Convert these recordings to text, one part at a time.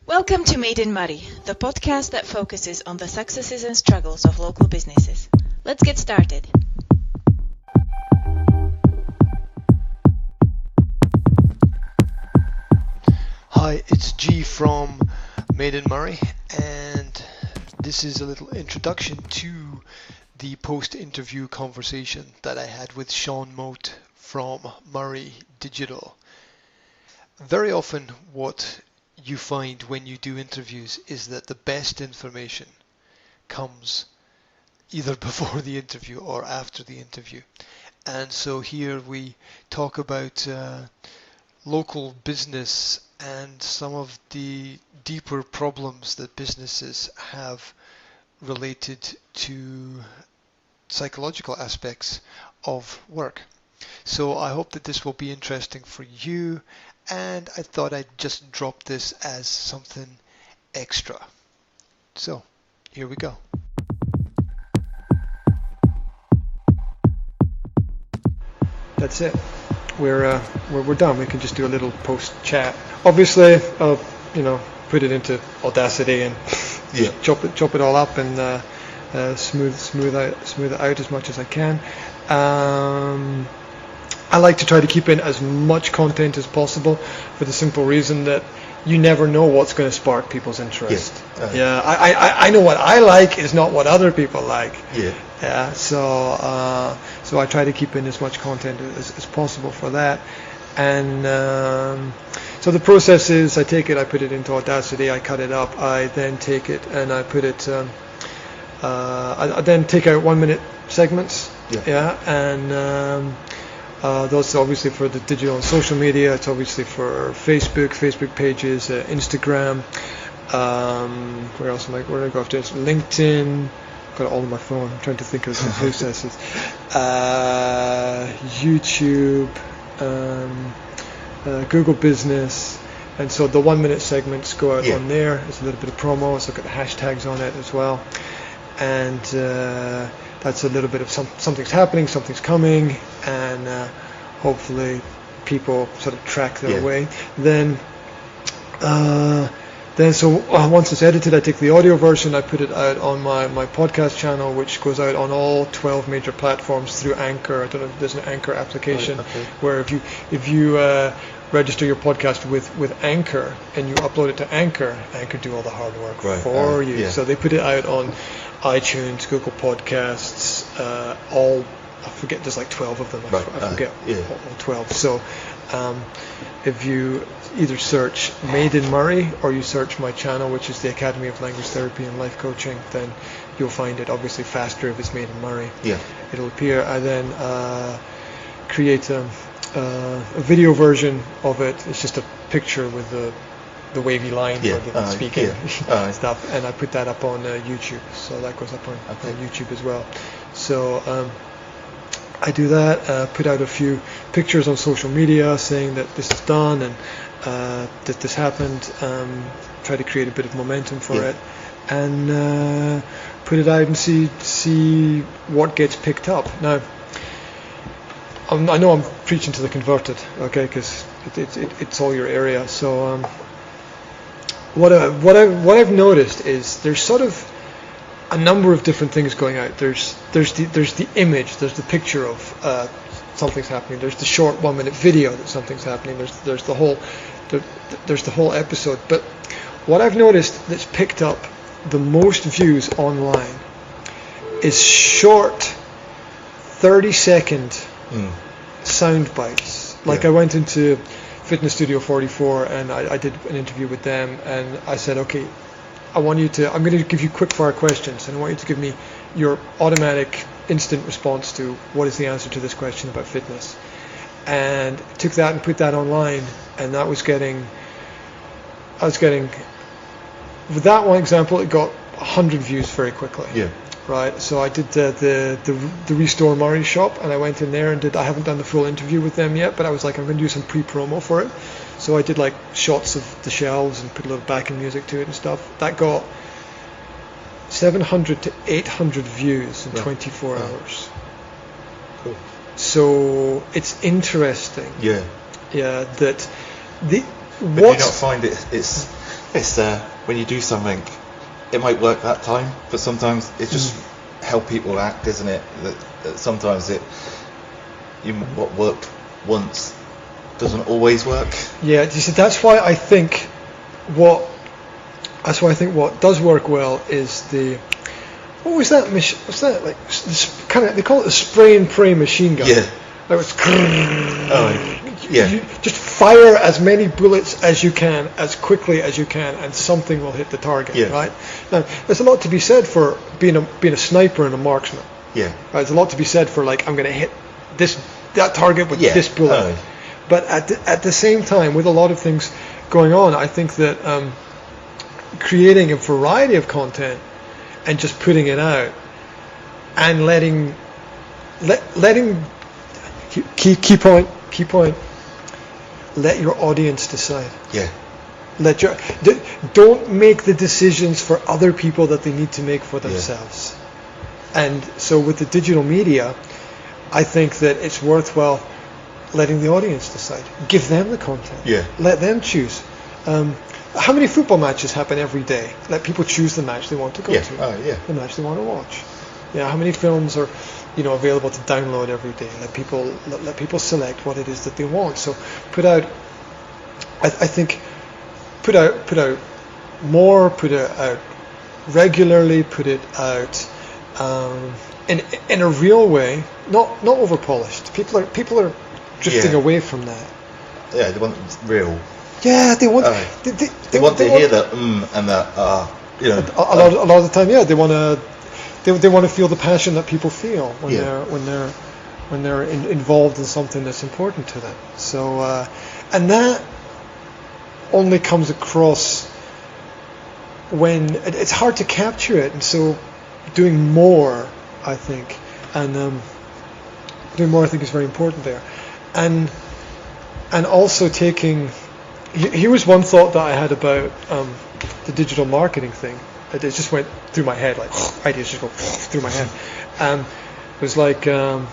Welcome to Made in Moray, the podcast that focuses on the successes and struggles of local businesses. Let's get started. Hi, it's G from Made in Moray, and this is a little introduction to the post-interview conversation that I had with Lossiemouth from Moray Digital. Very often what you find when you do interviews is that the best information comes either before the interview or after the interview. And so here we talk about local business and some of the deeper problems that businesses have related to psychological aspects of work. So I hope that this will be interesting for you, and I thought I'd just drop this as something extra. So here we go. That's it. We're done. We can just do a little post chat. Obviously, I'll put it into Audacity and chop it all up and smooth it out as much as I can. I like to try to keep in as much content as possible for the simple reason that you never know what's going to spark people's interest. I know what I like is not what other people like. So I try to keep in as much content as possible for that. And so the process is I take it, I put it into Audacity, I cut it up, I then take it and I put it, I then take out 1 minute segments. And those are obviously for the digital and social media. It's obviously for Facebook pages, Instagram. Where else am I? Where do I go after this? LinkedIn. I've got it all on my phone. I'm trying to think of some processes. YouTube, Google Business, and so the 1 minute segments go out on there. There's a little bit of promo. So I've got the hashtags on it as well, and that's a little bit of something's happening, something's coming, and hopefully people sort of track their way. Then once it's edited, I take the audio version, I put it out on my podcast channel, which goes out on all 12 major platforms through Anchor. I don't know if there's an Anchor application where if you register your podcast with Anchor and you upload it to Anchor do all the hard work for you. So they put it out on iTunes, Google Podcasts, I forget, there's like 12 of them. I forget all 12. So if you either search Made in Moray or you search my channel, which is the Academy of Language Therapy and Life Coaching, then you'll find it obviously faster if it's Made in Moray. It'll appear. I then create a video version of it. It's just a picture with the wavy line for the speaking stuff, and I put that up on YouTube, so that goes up on YouTube as well. So I do that, put out a few pictures on social media saying that this is done and that this happened, try to create a bit of momentum for it, and put it out and see what gets picked up. Now, I know I'm preaching to the converted, because it's all your area. So what I've noticed is there's sort of a number of different things going out. There's the image, there's the picture of something's happening. There's the short 1 minute video that something's happening. There's the whole episode. But what I've noticed that's picked up the most views online is short 30-second sound bites. Like I went into Fitness Studio 44 and I did an interview with them, and I said, okay, I'm going to give you quick fire questions, and I want you to give me your automatic instant response to what is the answer to this question about fitness. And took that and put that online, and I was getting, with that one example, it got 100 views very quickly. Right, so I did the Restore Moray shop, and I went in there and I haven't done the full interview with them yet, but I was like, I'm going to do some pre-promo for it. So I did like shots of the shelves and put a little backing music to it and stuff. That got 700 to 800 views in 24 hours. Cool. So it's interesting. Yeah. That But do you not find it's It's when you do something, it might work that time, but sometimes it's just how people act, isn't it? That sometimes what worked once doesn't always work. Yeah, you see, that's why I think what does work well is what was that machine? What's that like? They call it a spray and pray machine gun. Yeah. Like it's you just fire as many bullets as you can, as quickly as you can, and something will hit the target. Yeah. Right. Now, there's a lot to be said for being a sniper and a marksman. Yeah. Right. There's a lot to be said for like I'm going to hit that target with this bullet. But at the same time, with a lot of things going on, I think that creating a variety of content and just putting it out and letting key point, let your audience decide. Yeah. Don't make the decisions for other people that they need to make for themselves. Yeah. And so with the digital media, I think that it's worthwhile letting the audience decide. Give them the content. Yeah. Let them choose. How many football matches happen every day? Let people choose the match they want to go to. The match they want to watch. Yeah. How many films are, available to download every day? Let people select what it is that they want. So put out. I think put out more. Put it out regularly. Put it out in a real way. Not over polished. People are drifting away from that. Yeah, they want real. Yeah, they want. They want to hear that and that. A lot of the time, yeah, they want to. They want to feel the passion that people feel when they're involved in something that's important to them. So, and that only comes across when it's hard to capture it, and so doing more, I think, and doing more, I think, is very important there. And also taking, here was one thought that I had about the digital marketing thing. It just went through my head, like ideas just go through my head. It was like the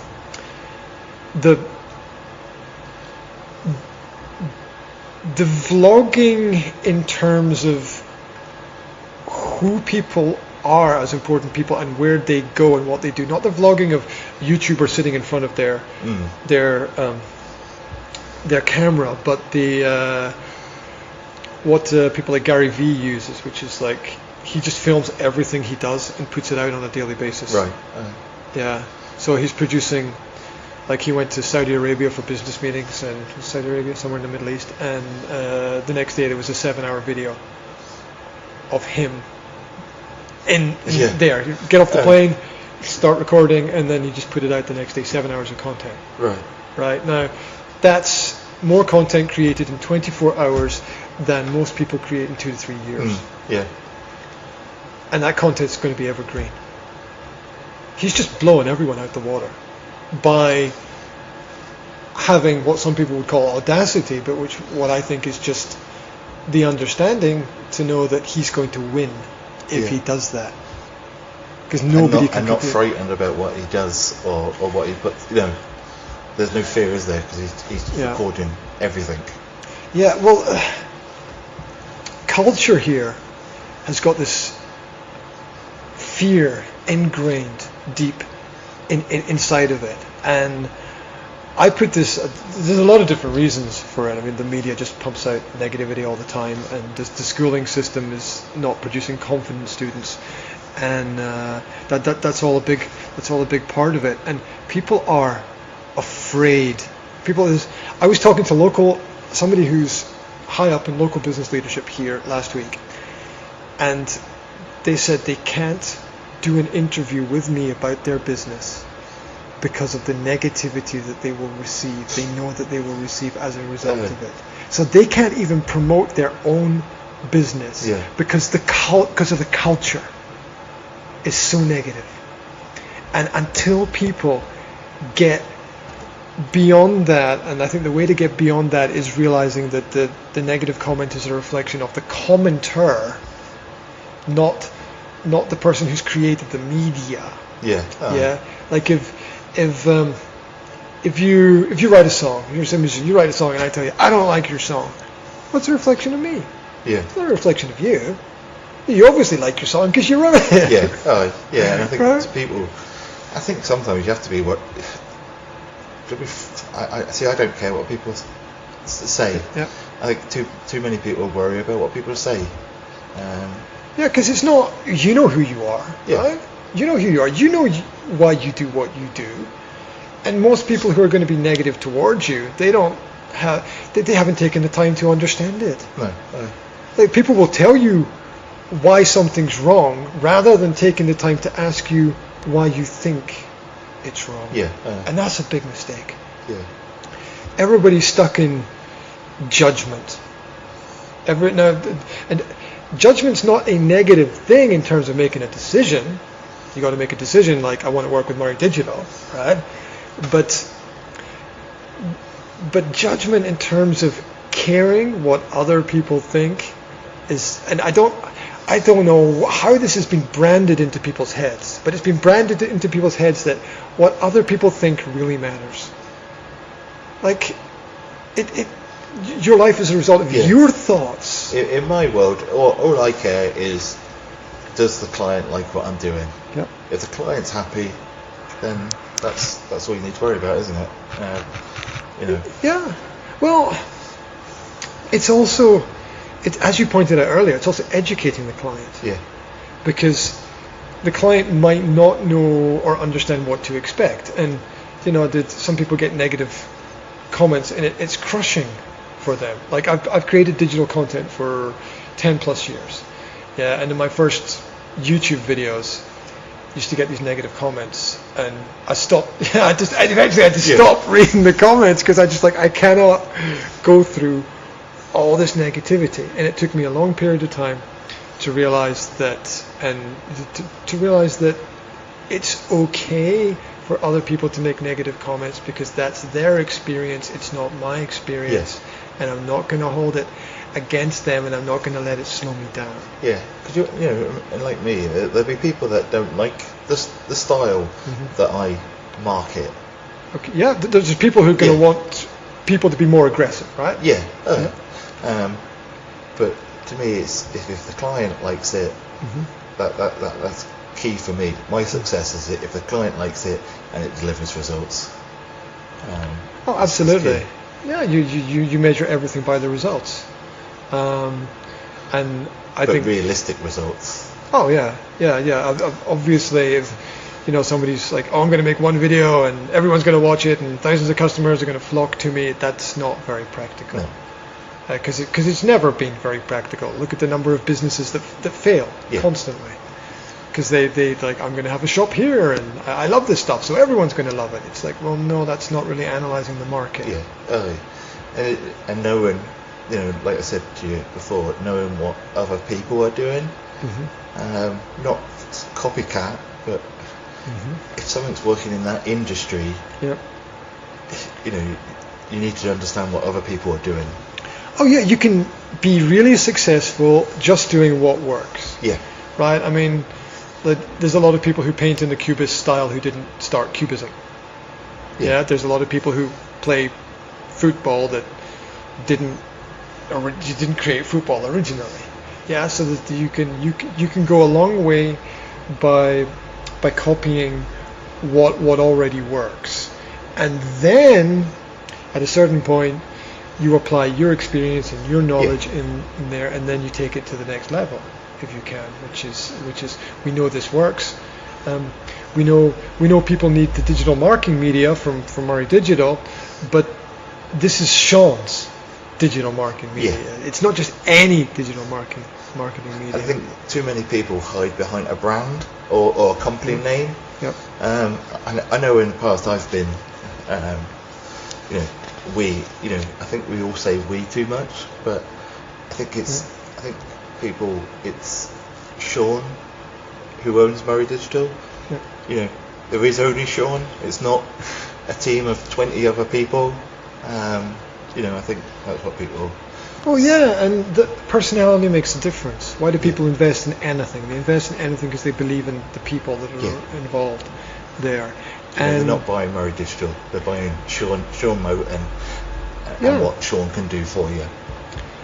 vlogging in terms of who people are as important people and where they go and what they do. Not the vlogging of YouTubers sitting in front of their camera, but what people like Gary Vee uses, which is like he just films everything he does and puts it out on a daily basis. Right. Yeah. So he's producing, like he went to Saudi Arabia for business meetings, and Saudi Arabia, somewhere in the Middle East, and the next day there was a 7-hour video of him in there. You get off the plane, start recording, and then you just put it out the next day, 7 hours of content. Right. Now, that's more content created in 24 hours than most people create in 2 to 3 years. And that content's going to be evergreen. He's just blowing everyone out the water by having what some people would call audacity, but what I think is just the understanding to know that he's going to win if he does that. Because nobody can. And not frightened about what he does or what he puts. There's no fear, is there? Because he's recording everything. Yeah. Well, culture here has got this fear ingrained deep inside of it, and I put this. There's a lot of different reasons for it. I mean, the media just pumps out negativity all the time, and the schooling system is not producing confident students, and that's all a big part of it. And people are afraid. I was talking to somebody who's high up in local business leadership here last week, and they said they can't do an interview with me about their business because of the negativity that they will receive. They know that they will receive as a result of it. So they can't even promote their own business because of the culture is so negative. And until people get beyond that, and I think the way to get beyond that is realizing that the negative comment is a reflection of the commenter, not the person who's created the media. Like if you write a song, you're a musician, you write a song, and I tell you I don't like your song, what's a reflection of me? Yeah. It's not a reflection of you. You obviously like your song because you wrote it. Yeah. Oh, yeah. And I think Right. to people, I think sometimes you have to be what. I see. I don't care what people say. Yeah. I think too many people worry about what people say. Yeah, because it's not. You know who you are. Yeah. Right? You know who you are. You know why you do what you do. And most people who are going to be negative towards you, they haven't taken the time to understand it. No. Like, people will tell you why something's wrong rather than taking the time to ask you why you think it's wrong. Yeah. And that's a big mistake. Yeah. Everybody's stuck in judgment. And judgment's not a negative thing in terms of making a decision. You got to make a decision like, I want to work with Moray Digital, right? But judgment in terms of caring what other people think is, and I don't know how this has been branded into people's heads, but it's been branded into people's heads that what other people think really matters. Like, your life is a result of your thoughts. In my world, all I care is, does the client like what I'm doing? Yep. If the client's happy, then that's all you need to worry about, isn't it? Yeah. Well, it's also, as you pointed out earlier, it's also educating the client. Yeah. Because the client might not know or understand what to expect, and some people get negative comments, and it's crushing for them. Like, I've created digital content for 10 plus years. Yeah, and in my first YouTube videos, used to get these negative comments, and I stopped. Eventually I had to stop reading the comments because I cannot go through all this negativity, and it took me a long period of time to realize that, and to realize that it's okay for other people to make negative comments because that's their experience. It's not my experience, and I'm not going to hold it against them, and I'm not going to let it slow me down. Yeah, because and like me, there'll be people that don't like the style that I market. Okay, yeah, there's just people who are going to want people to be more aggressive, right? Yeah. But to me, it's if the client likes it, that's key for me. My success is if the client likes it and it delivers results. Oh, absolutely. Yeah, you measure everything by the results. And I think realistic results. Oh yeah. Obviously, if somebody's like, oh, I'm going to make one video and everyone's going to watch it and thousands of customers are going to flock to me, that's not very practical. No. Because it's never been very practical. Look at the number of businesses that fail constantly. Because they like, I'm going to have a shop here and I love this stuff, so everyone's going to love it. It's like, well, no, that's not really analysing the market. Yeah. And knowing, like I said to you before, knowing what other people are doing, not copycat, but if something's working in that industry, you need to understand what other people are doing. Oh yeah, you can be really successful just doing what works. Yeah. Right? I mean, there's a lot of people who paint in the Cubist style who didn't start Cubism. Yeah. There's a lot of people who play football that didn't create football originally. Yeah, so that you can go a long way by copying what already works, and then at a certain point you apply your experience and your knowledge in there, and then you take it to the next level if you can, which is we know this works. We know people need the digital marketing media from Moray Digital, but this is Sean's digital marketing media. It's not just any digital marketing media. I think too many people hide behind a brand or a company name. Yep. I know in the past I've been, I think we all say we too much, but I think it's Sean who owns Moray Digital. Yeah. There is only Sean. It's not a team of 20 other people. I think that's what people. Oh yeah, and the personality makes a difference. Why do people invest in anything? They invest in anything because they believe in the people that are involved there. And they're not buying Moray Digital. They're buying Sean Mote and what Sean can do for you.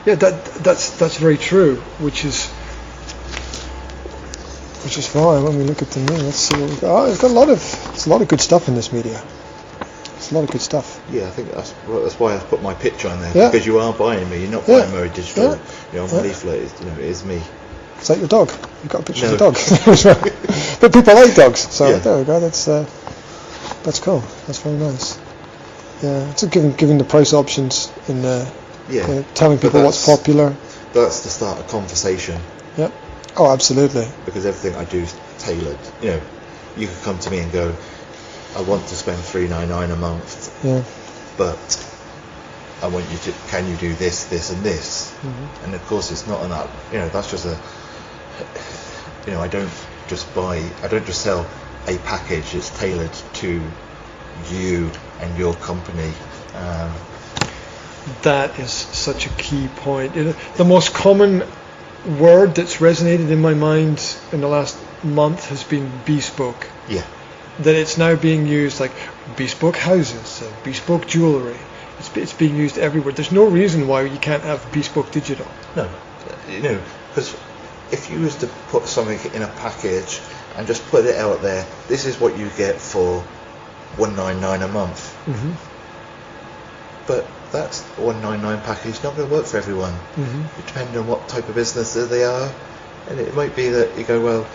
Yeah, that's very true. Which is fine. When we look at the new, let's see what we've got. Oh, it's got a lot of good stuff in this media. It's a lot of good stuff. Yeah, I think that's why I've put my picture on there, Yeah. because you are buying me. You're not buying Moray Digital. Yeah. On the leaflet, it is me. Is that your dog? You've got a picture of the dog. But people like dogs, so there we go. That's cool. That's very nice. Yeah, it's giving the price options and telling people what's popular. That's the start of conversation. Yep. Oh, absolutely. Because everything I do is tailored. You could come to me and go, I want to spend $3.99 a month. Yeah. But I want you to. Can you do this, this, and this? Mm-hmm. And of course, it's not an. That's just a. I don't just sell a package. It's tailored to you and your company. That is such a key point. The most common word that's resonated in my mind in the last month has been bespoke. Yeah. That it's now being used like bespoke houses, bespoke jewellery. It's being used everywhere. There's no reason why you can't have bespoke digital. No, because if you was to put something in a package and just put it out there, this is what you get for $199 a month. Mm-hmm. But that's a $199 package, not going to work for everyone. Mm-hmm. Depending on what type of business they are, and it might be that you go, well,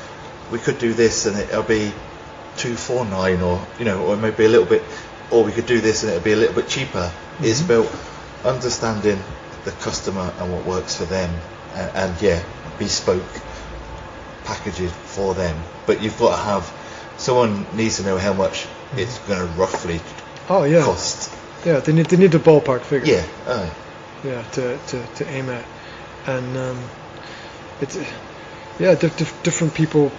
we could do this and it'll be $249, or it might be a little bit, or we could do this and it'll be a little bit cheaper. Mm-hmm. It's about understanding the customer and what works for them, and bespoke packages for them. But you've got to have, someone needs to know how much it's going to roughly cost. Yeah, they need a ballpark figure. Yeah. To aim at, and different people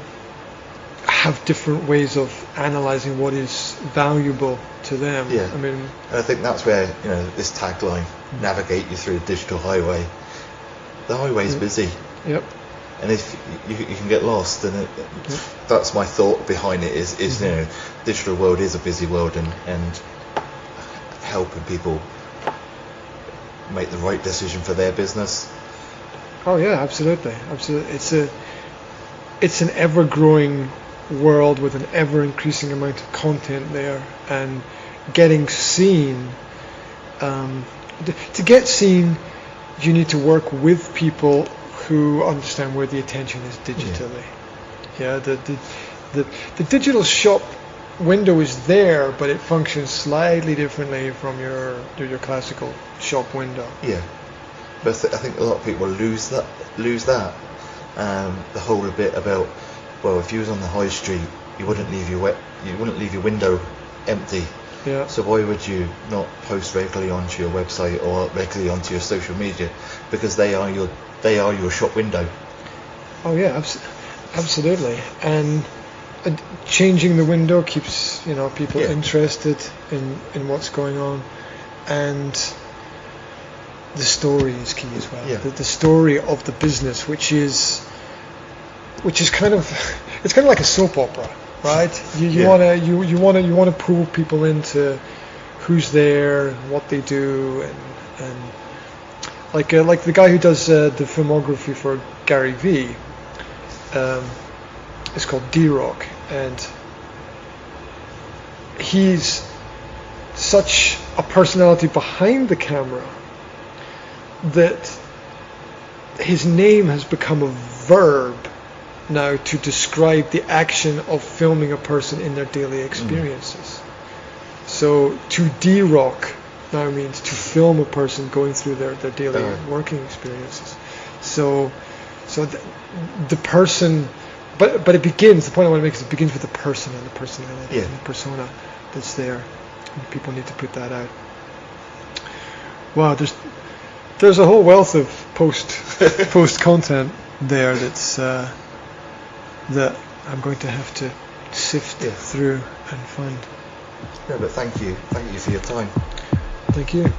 have different ways of analysing what is valuable to them. Yeah. And I think that's where this tagline, navigate you through the digital highway. The highway's busy. Yep. And if you can get lost, and that's my thought behind it is digital world is a busy world, and helping people make the right decision for their business. Oh yeah, absolutely. It's an ever-growing world with an ever-increasing amount of content there, and getting seen. To get seen, you need to work with people who understand where the attention is digitally. Yeah, the digital shop window is there, but it functions slightly differently from your classical shop window. Yeah, but I think a lot of people lose that. The whole bit about, well, if you was on the high street, you wouldn't leave your window empty. Yeah. So why would you not post regularly onto your website or regularly onto your social media? Because they are your shop window. Oh yeah, absolutely. And changing the window keeps people interested in what's going on, and the story is key as well. Yeah. The story of the business, which is kind of like a soap opera, right? You want to pull people into who's there and what they do, and like the guy who does the filmography for Gary Vee. It's called D-Rock, and he's such a personality behind the camera that his name has become a verb now to describe the action of filming a person in their daily experiences. So to D-Rock now means to film a person going through their daily working experiences. So the person, but it begins, the point I want to make is it begins with the person and the personality and the persona that's there. And people need to put that out. Wow, there's a whole wealth of post content there that I'm going to have to sift through and find. Yeah, but thank you for your time. Thank you.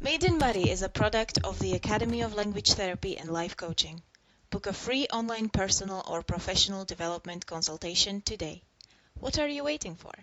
Made in Moray is a product of the Academy of Language Therapy and Life Coaching. Book a free online personal or professional development consultation today. What are you waiting for?